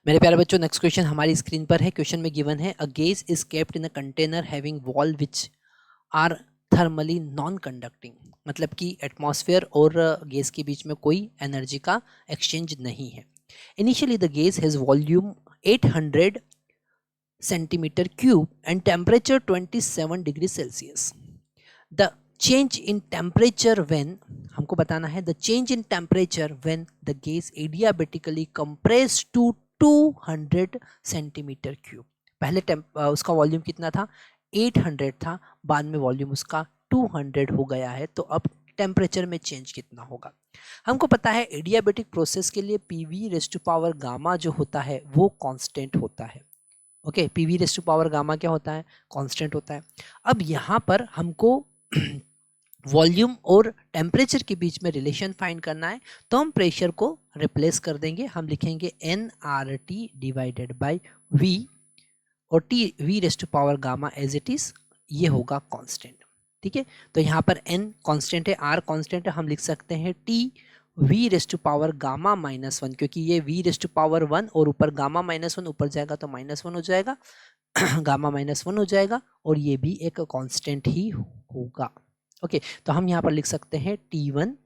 मेरे प्यारे बच्चों, नेक्स्ट क्वेश्चन हमारी स्क्रीन पर है। क्वेश्चन में गिवन है a gas is kept in a container having wall which are thermally non conducting. मतलब कि एटमॉस्फेयर और गैस के बीच में कोई एनर्जी का एक्सचेंज नहीं है। Initially the gas has volume 800 centimetre cube and temperature 27 degree Celsius. The change in temperature when, हमको बताना है the change in temperature when the gas adiabatically compress to 200 centimetre cube. पहले उसका वॉल्यूम कितना था? 800 था, बाद में वॉल्यूम उसका 200 हो गया है। तो अब टेम्परेचर में चेंज कितना होगा? हमको पता है एडियाबेटिक प्रोसेस के लिए PV raise to power gamma जो होता है वो कांस्टेंट होता है। Okay, PV raise to power gamma क्या होता है? कांस्टेंट होता है। अब यहाँ पर हमको वॉल्यूम और टेम्परेचर के बीच में रिलेशन फाइंड करना है, तो हम प्रेशर को रिप्लेस कर देंगे। हम लिखेंगे n R T divided by V, और T V raise to power gamma as it is, ये होगा कांस्टेंट। ठीक है, तो यहाँ पर एन कांस्टेंट है, आर कांस्टेंट है, हम लिख सकते हैं T V raise to power gamma -1, क्योंकि ये वी रेज़ टू पावर 1 और ऊपर गामा -1 ऊपर जाएगा तो -1 हो जाएगा गामा -1 हो जाएगा, और ये भी एक कांस्टेंट ही होगा। ओके, तो हम यहाँ पर लिख सकते हैं T1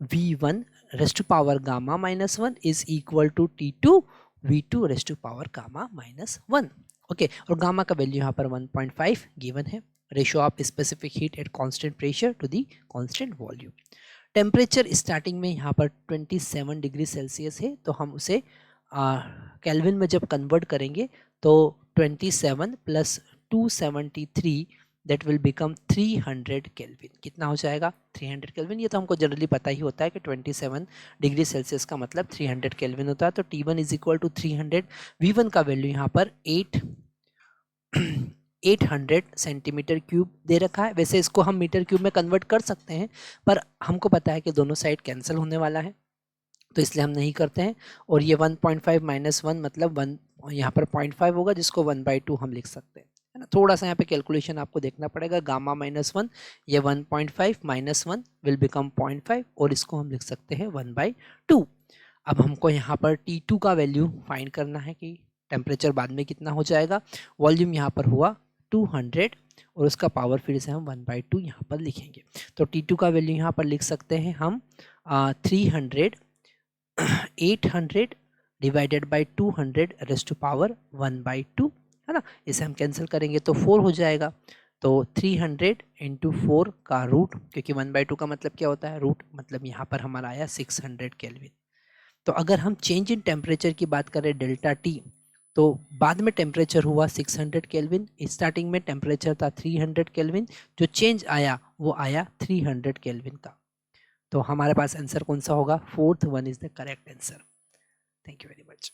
V1 raise to power gamma -1 is equal to T2 V2 raise to power gamma -1। Okay, और गामा का वैल्यू यहाँ पर 1.5 गिवन है। Ratio of specific heat at constant pressure to the constant volume. Temperature starting में यहाँ पर 27 degree Celsius है, तो हम उसे केल्विन में जब कन्वर्ट करेंगे तो 27 plus 273 that will become 300 kelvin. कितना हो जाएगा? 300 केल्विन। ये तो हमको जनरली पता ही होता है कि 27 डिग्री सेल्सियस का मतलब 300 केल्विन होता है। तो T1 is equal to 300। V1 का वैल्यू यहाँ पर 800 सेंटीमीटर क्यूब दे रखा है। वैसे इसको हम मीटर क्यूब में कन्वर्ट कर सकते हैं, पर हमको पता है कि दोनों साइड कैंसिल होने वाला है, तो इसलिए हम नहीं करते हैं। और ये 1.5 -1 मतलब 1, यहाँ पर 0.5 होगा, जिसको 1/2 हम लिख सकते हैं, है ना। थोड़ा सा यहाँ पे कैलकुलेशन आपको देखना पड़ेगा। गामा -1, ये 1.5 -1 विल बिकम 0.5, और इसको हम लिख सकते हैं 1/2। अब हमको यहाँ पर T2 का वैल्यू फाइंड करना है कि टेम्परेचर बाद में कितना हो जाएगा। वॉल्यूम यहाँ पर हुआ 200, और उसका पावर फिर से हम 1/2 यहाँ पर लिखेंगे। तो T2 का वैल्यू यहाँ पर लिख सकते हैं हम 800 divided by 200 raise to power 1/2, है ना। इसे हम कैंसिल करेंगे तो 4 हो जाएगा। तो 300 इंटू 4 का रूट, क्योंकि 1/2 का मतलब क्या होता है? रूट, मतलब यहाँ पर हमारा आया 600 केल्विन। तो अगर हम चेंज इन टेम्परेचर की बात करें डेल्टा टी, तो बाद में टेम्परेचर हुआ 600 केल्विन, स्टार्टिंग में टेम्परेचर था 300 केल्विन, जो चेंज आया वो आया 300 केल्विन का। तो हमारे पास आंसर कौन सा होगा? 4th one is the correct answer. Thank you very much.